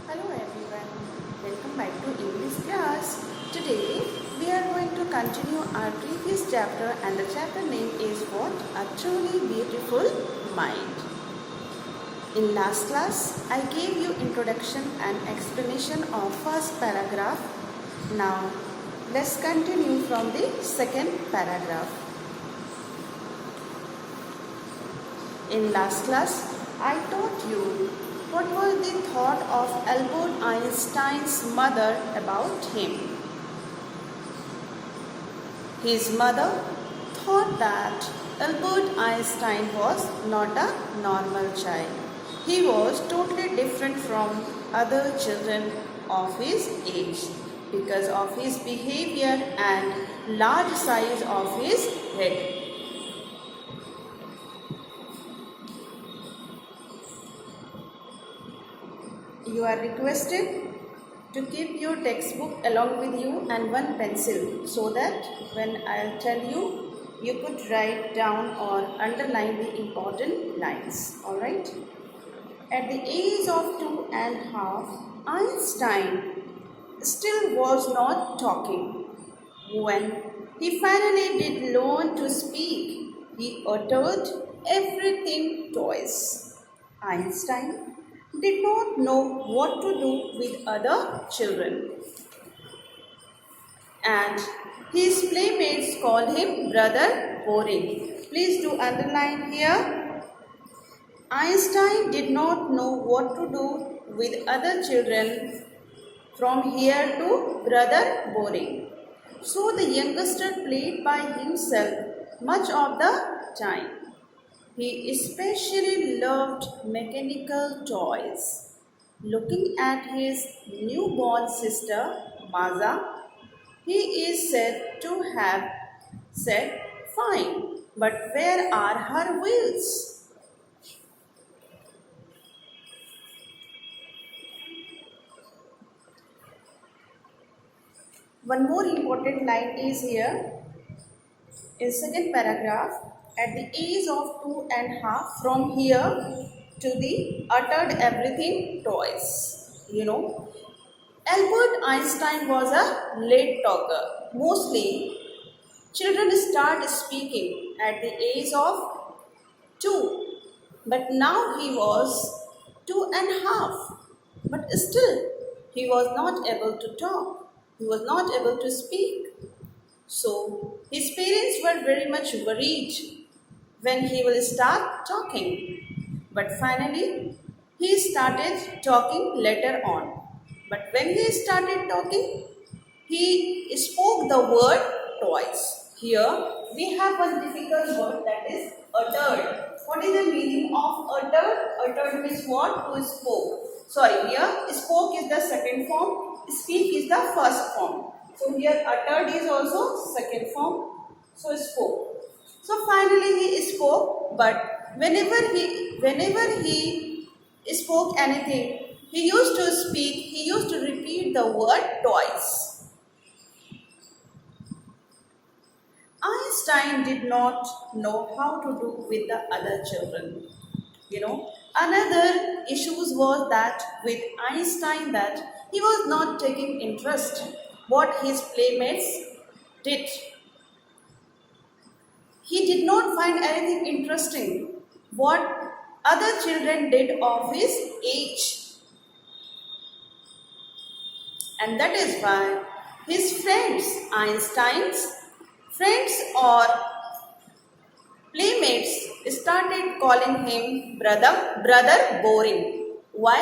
Hello everyone, welcome back to English class. Today we are going to continue our previous chapter and the chapter name is What a Truly Beautiful Mind. In last class I gave you introduction and explanation of first paragraph. Now let's continue from the second paragraph. In last class I taught you what was the thought of Albert Einstein's mother about him. His mother thought that Albert Einstein was not a normal child. He was totally different from other children of his age because of his behavior and large size of his head. You are requested to keep your textbook along with you and one pencil so that when I'll tell you, you could write down or underline the important lines. Alright? At the age of 2.5, Einstein still was not talking. When he finally did learn to speak, he uttered everything twice. Einstein did not know what to do with other children. And his playmates called him Brother Boring. Please do underline here. Einstein did not know what to do with other children from here to Brother Boring. So the youngster played by himself much of the time. He especially loved mechanical toys. Looking at his newborn sister, Maza, he is said to have said, "Fine, but where are her wheels?" One more important line is here in second paragraph. At the age of 2.5, from here to the uttered everything twice. Albert Einstein was a late talker. Mostly, children start speaking at the age of 2. But now he was 2.5. But still, he was not able to talk. He was not able to speak. So, his parents were very much worried when he will start talking. But finally, he started talking later on. But when he started talking, he spoke the word twice. Here, we have one difficult word that is uttered. What is the meaning of uttered? Uttered means what? To spoke. Sorry, here spoke is the second form, speak is the first form. So here uttered is also second form. So spoke. So finally he spoke, but whenever he spoke anything, he used to speak, he used to repeat the word twice. Einstein did not know how to do with the other children. Another issues was that with Einstein that he was not taking interest what his playmates did. He did not find anything interesting what other children did of his age. And that is why his friends, Einstein's friends or playmates started calling him brother Boring. Why?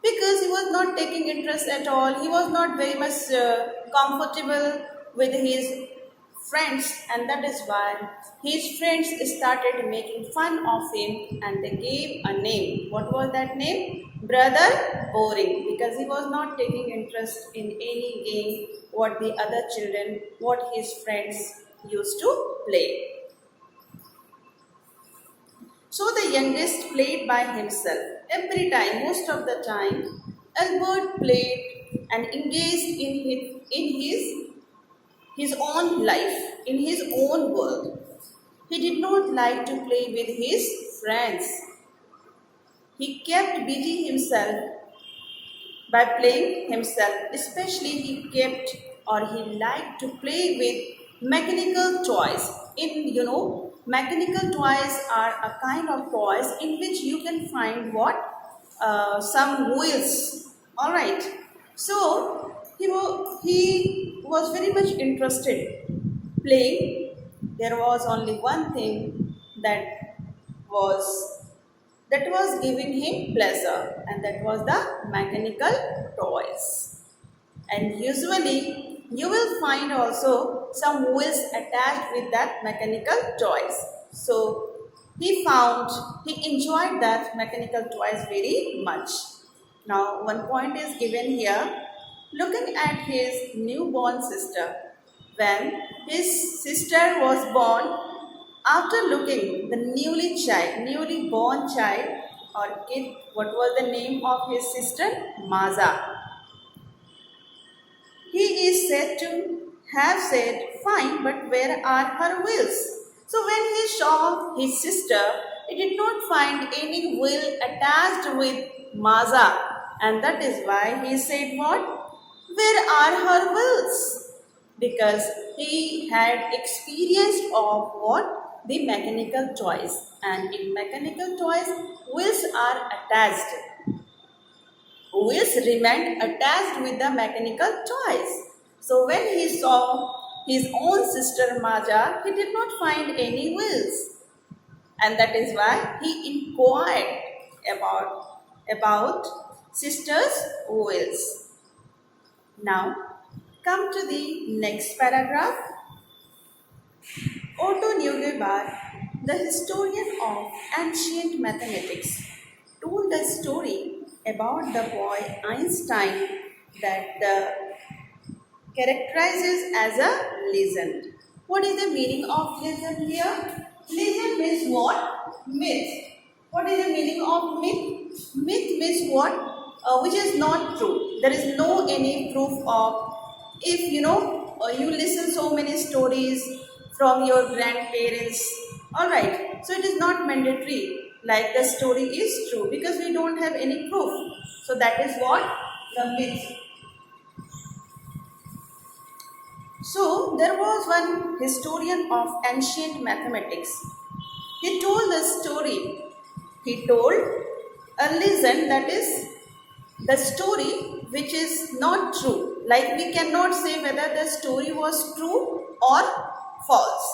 Because he was not taking interest at all. He was not very much comfortable with his friends, and that is why his friends started making fun of him and they gave a name. What was that name? Brother Boring, because he was not taking interest in any game what the other children, what his friends used to play. So the youngest played by himself. Every time, most of the time, Albert played and engaged in his own life, in his own world. He did not like to play with his friends. He kept busy himself by playing himself. Especially he kept or he liked to play with mechanical toys. Mechanical toys are a kind of toys in which you can find what? Some wheels. All right. So he was very much interested playing. There was only one thing that was was giving him pleasure, and that was the mechanical toys. And usually you will find also some wheels attached with that mechanical toys. So he enjoyed that mechanical toys very much. Now one point is given here. Looking at his newborn sister, when his sister was born, after looking the newly born child or kid, what was the name of his sister? Maza. He is said to have said, "Fine, but where are her wheels?" So when he saw his sister, he did not find any wheel attached with Maza, and that is why he said, "What? Where are her wheels?" Because he had experienced of what? The mechanical toys, and in mechanical toys, wheels are attached. Wheels remained attached with the mechanical toys. So when he saw his own sister Maja, he did not find any wheels. And that is why he inquired about sister's wheels. Now come to the next paragraph. Otto Neugebauer, the historian of ancient mathematics, told a story about the boy Einstein that characterizes as a legend. What is the meaning of legend here? Legend means what? Myth. What is the meaning of myth? Myth means what? Which is not true. There is no any proof of. If you listen so many stories from your grandparents. All right. So it is not mandatory like the story is true because we don't have any proof. So that is what the myth. So there was one historian of ancient mathematics. He told a story. He told a legend, that is the story which is not true. Like we cannot say whether the story was true or false.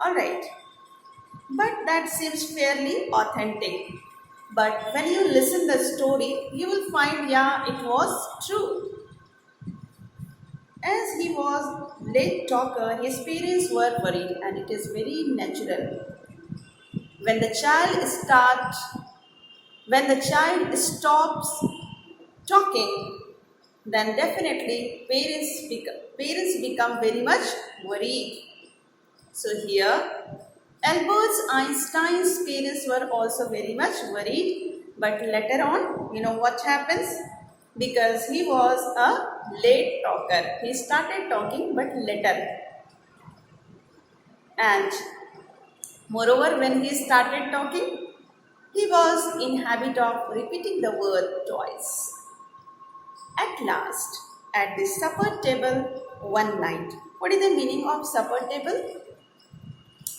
Alright. But that seems fairly authentic. But when you listen the story, you will find yeah, it was true. As he was late talker, his parents were worried, and it is very natural. When the child start, when the child stops talking, then definitely parents become very much worried. So here, Albert Einstein's parents were also very much worried, but later on, you know what happens? Because he was a late talker. He started talking but later. And moreover, when he started talking, he was in habit of repeating the word twice. At last, at the supper table one night. What is the meaning of supper table?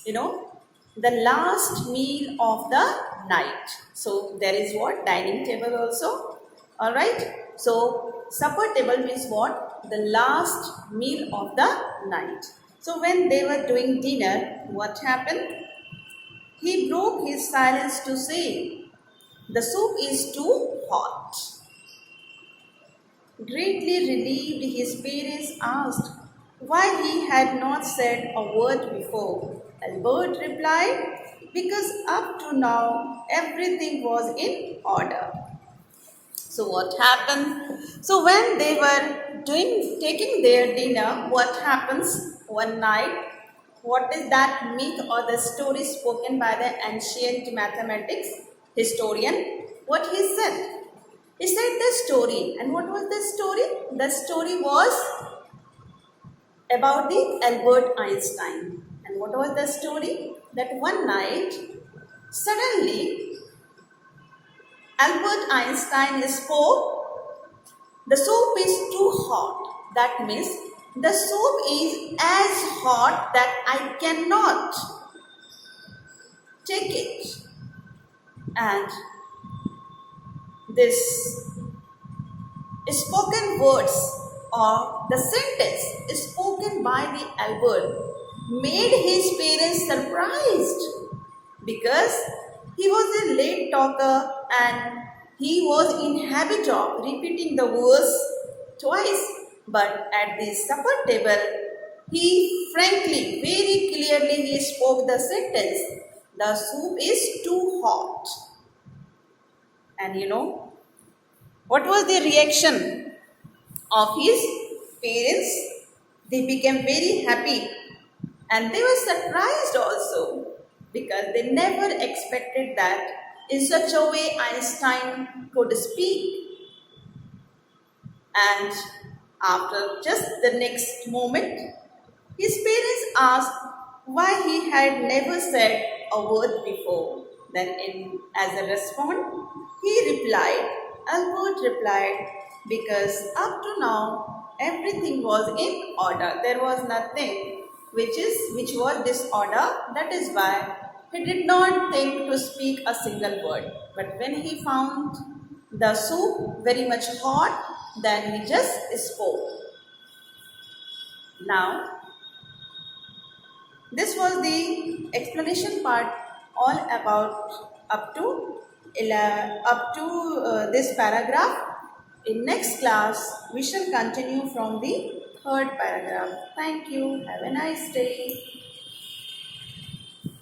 You know, the last meal of the night. So there is what? Dining table also. Alright. So supper table means what? The last meal of the night. So when they were doing dinner, what happened? He broke his silence to say, "The soup is too hot." Greatly relieved, his parents asked why he had not said a word before. Albert replied, "Because up to now everything was in order." So what happened? So when they were taking their dinner, what happens one night? What is that myth or the story spoken by the ancient mathematics historian? What he said? He said the story. And what was the story? The story was about the Albert Einstein. And what was the story? That one night, suddenly, Albert Einstein spoke The soup is too hot. That means the soup is as hot that I cannot take it. And this spoken words or the sentence spoken by the Albert made his parents surprised because he was a late talker and he was in habit of repeating the verse twice. But at the supper table, he frankly, very clearly, he spoke the sentence, "The soup is too hot." And you know, what was the reaction of his parents? They became very happy and they were surprised also because they never expected that in such a way Einstein could speak. And after just the next moment, his parents asked why he had never said a word before. Then, as a response, Albert replied, because up to now everything was in order. There was nothing which was disorder. That is why he did not think to speak a single word. But when he found the soup very much hot, then he just spoke. Now, this was the explanation part all about this paragraph. In next class, we shall continue from the third paragraph. Thank you. Have a nice day.